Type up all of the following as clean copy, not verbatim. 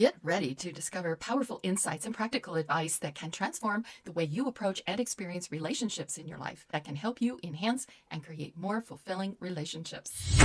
Get ready to discover powerful insights and practical advice that can transform the way you approach and experience relationships in your life, that can help you enhance and create more fulfilling relationships.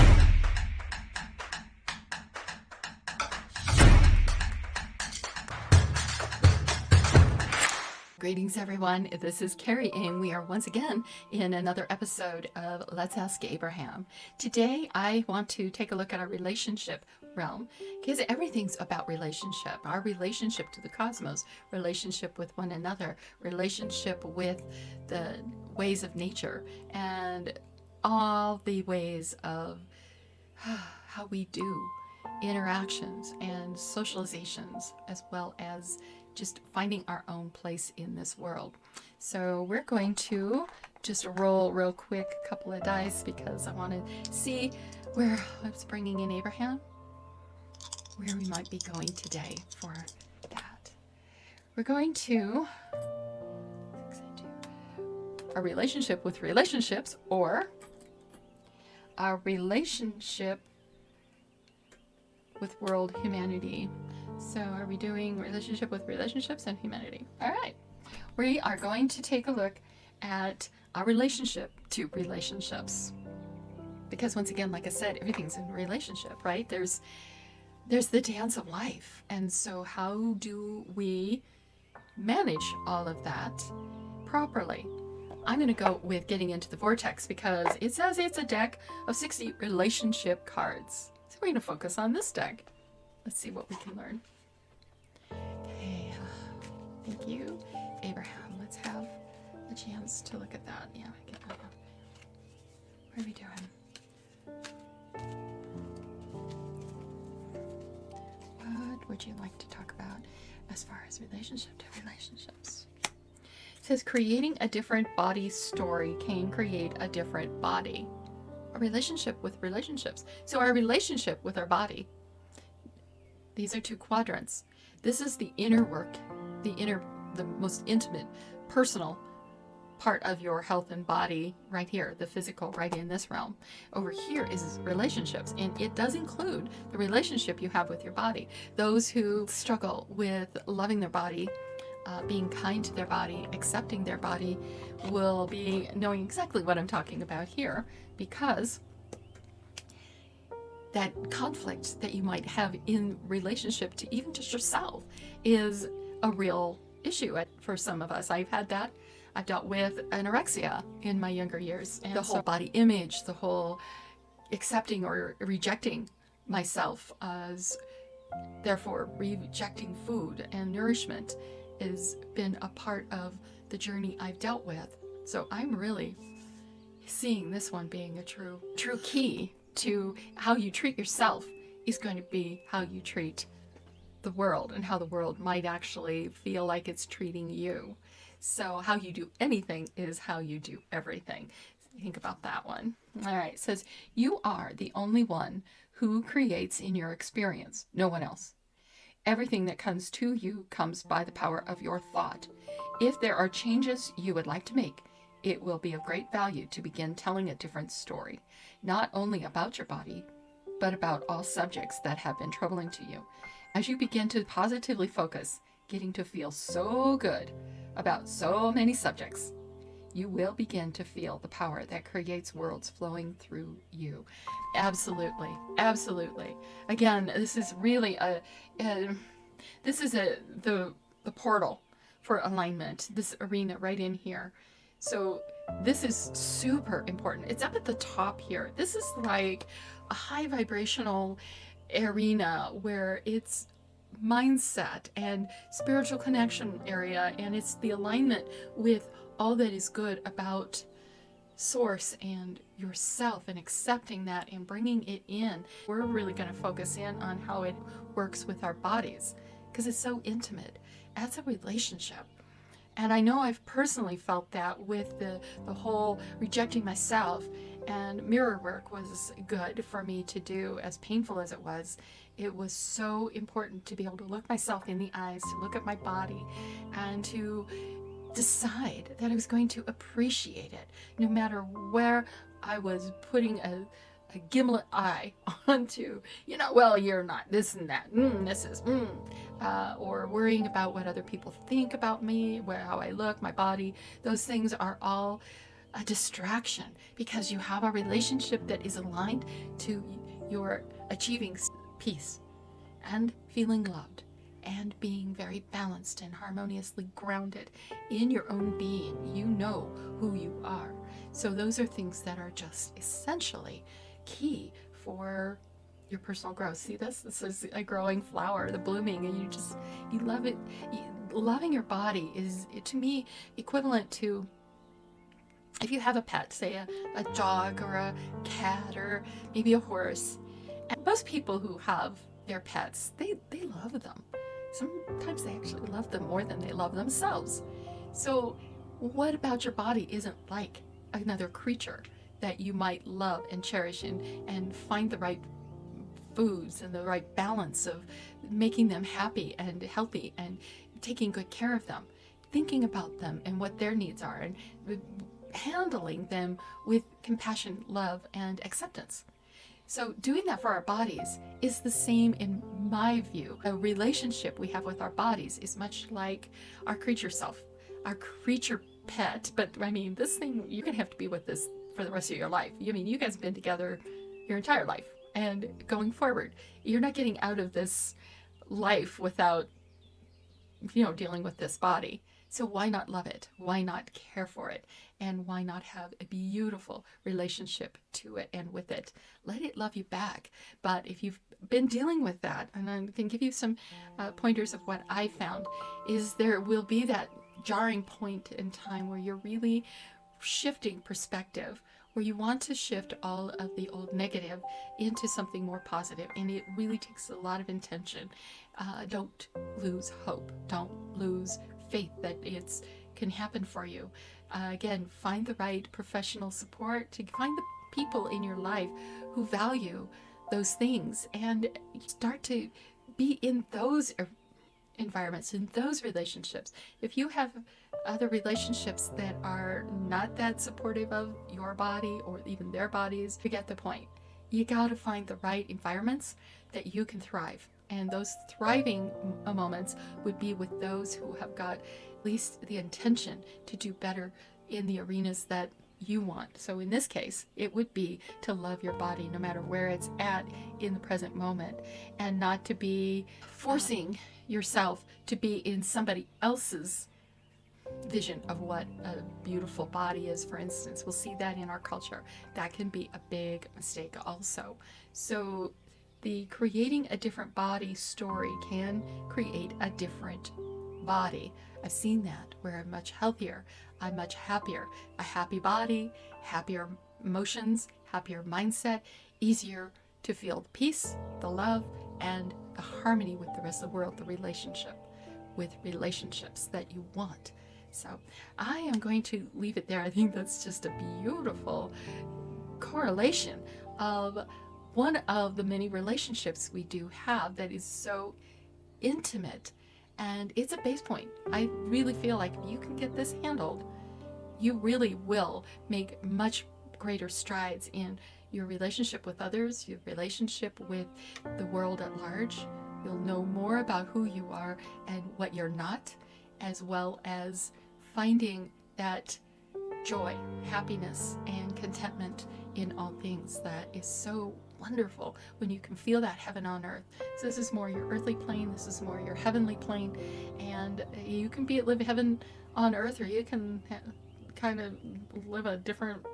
Greetings, everyone. This is Carrie, and we are once again in another episode of Let's Ask Abraham. Today, I want to take a look at our relationship realm, because everything's about relationship. Our relationship to the cosmos, relationship with one another, relationship with the ways of nature, and all the ways of how we do interactions and socializations, as well as just finding our own place in this world. So we're going to just roll real quick a couple of dice, because I want to see where I was bringing in Abraham, where we might be going today for that. We're going to our relationship with relationships, or our relationship with world humanity. So are we doing relationship with relationships and humanity? All right. We are going to take a look at our relationship to relationships. Because once again, like I said, everything's in relationship, right? There's the dance of life. And so how do we manage all of that properly? I'm going to go with getting into the vortex, because it says it's a deck of 60 relationship cards. So we're going to focus on this deck. Let's see what we can learn. Okay, thank you, Abraham. Let's have a chance to look at that. Yeah, I get that. What are we doing? What would you like to talk about as far as relationship to relationships? It says creating a different body story can create a different body. A relationship with relationships. So our relationship with our body. These are two quadrants. This is the inner work, the most intimate, personal part of your health and body right here, the physical right in this realm. Over here is relationships, and it does include the relationship you have with your body. Those who struggle with loving their body, being kind to their body, accepting their body, will be knowing exactly what I'm talking about here, because that conflict that you might have in relationship to even just yourself is a real issue for some of us. I've had that. I've dealt with anorexia in my younger years, and the whole body image, the whole accepting or rejecting myself as therefore rejecting food and nourishment has been a part of the journey I've dealt with. So I'm really seeing this one being a true key to how you treat yourself is going to be how you treat the world, and how the world might actually feel like it's treating you. So how you do anything is how you do everything. Think about that one. All right, it says, you are the only one who creates in your experience, no one else. Everything that comes to you comes by the power of your thought. If there are changes you would like to make, it will be of great value to begin telling a different story, not only about your body, but about all subjects that have been troubling to you. As you begin to positively focus, getting to feel so good about so many subjects, you will begin to feel the power that creates worlds flowing through you. Absolutely, absolutely. Again, this is really the portal for alignment, this arena right in here. So this is super important. It's up at the top here. This is like a high vibrational arena where it's mindset and spiritual connection area, and it's the alignment with all that is good about source and yourself, and accepting that and bringing it in. We're really going to focus in on how it works with our bodies, because it's so intimate. That's a relationship. And I know I've personally felt that with the whole rejecting myself, and mirror work was good for me to do, as painful as it was. It was so important to be able to look myself in the eyes, to look at my body, and to decide that I was going to appreciate it, no matter where I was putting a a gimlet eye onto, well, you're not this and that, this is, or worrying about what other people think about me, how I look, my body. Those things are all a distraction because you have a relationship that is aligned to your achieving peace and feeling loved and being very balanced and harmoniously grounded in your own being. You know who you are. So those are things that are just essentially key for your personal growth. See this? This is a growing flower, the blooming, and you love it. Loving your body is, to me, equivalent to if you have a pet, say a dog or a cat or maybe a horse. And most people who have their pets, they love them. Sometimes they actually love them more than they love themselves. So what about your body isn't like another creature that you might love and cherish and find the right foods and the right balance of making them happy and healthy and taking good care of them, thinking about them and what their needs are, and handling them with compassion, love, and acceptance. So doing that for our bodies is the same in my view. A relationship we have with our bodies is much like our creature self, our creature pet. But I mean, this thing, you're going to have to be with this for the rest of your life. I mean, you guys have been together your entire life. And going forward, you're not getting out of this life without, dealing with this body. So why not love it? Why not care for it? And why not have a beautiful relationship to it and with it? Let it love you back. But if you've been dealing with that, and I can give you some pointers of what I found, is there will be that jarring point in time where you're really shifting perspective, where you want to shift all of the old negative into something more positive. And it really takes a lot of intention. Don't lose hope. Don't lose faith that it can happen for you. Again, find the right professional support, to find the people in your life who value those things, and start to be in those environments, in those relationships. If you have other relationships that are not that supportive of your body or even their bodies, you get the point. You got to find the right environments that you can thrive. And those thriving moments would be with those who have got at least the intention to do better in the arenas that you want. So in this case, it would be to love your body no matter where it's at in the present moment, and not to be forcing yourself to be in somebody else's vision of what a beautiful body is, for instance. We'll see that in our culture. That can be a big mistake also. So the creating a different body story can create a different body. I've seen that where I'm much healthier, I'm much happier. A happy body, happier emotions, happier mindset, easier to feel the peace, the love, and the harmony with the rest of the world, the relationship with relationships that you want. So I am going to leave it there. I think that's just a beautiful correlation of one of the many relationships we do have that is so intimate, and it's a base point. I really feel like if you can get this handled, you really will make much greater strides in your relationship with others, your relationship with the world at large. You'll know more about who you are and what you're not, as well as finding that joy, happiness, and contentment in all things. That is so wonderful when you can feel that heaven on earth. So this is more your earthly plane, this is more your heavenly plane, and you can live heaven on earth, or you can kind of live a different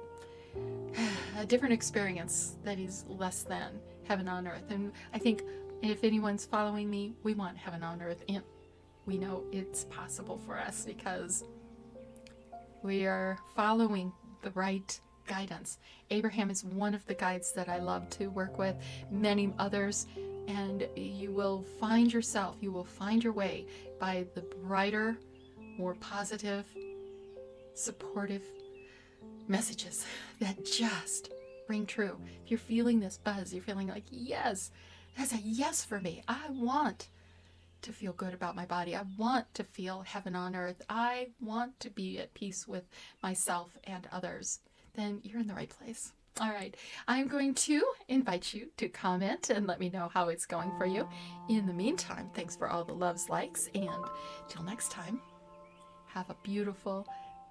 experience that is less than heaven on earth. And I think if anyone's following me, we want heaven on earth, and we know it's possible for us because we are following the right guidance. Abraham is one of the guides that I love to work with, many others, and you will find yourself, you will find your way by the brighter, more positive, supportive messages that just ring true. If you're feeling this buzz, you're feeling like, yes, that's a yes for me. I want to feel good about my body. I want to feel heaven on earth. I want to be at peace with myself and others. Then you're in the right place. All right. I'm going to invite you to comment and let me know how it's going for you. In the meantime, thanks for all the loves, likes, and till next time, have a beautiful,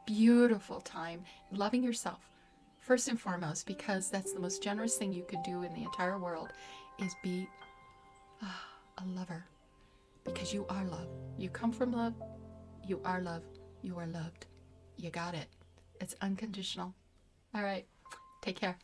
beautiful time loving yourself. First and foremost, because that's the most generous thing you could do in the entire world, is be a lover. Because you are love. You come from love. You are love. You are loved. You got it. It's unconditional. All right. Take care.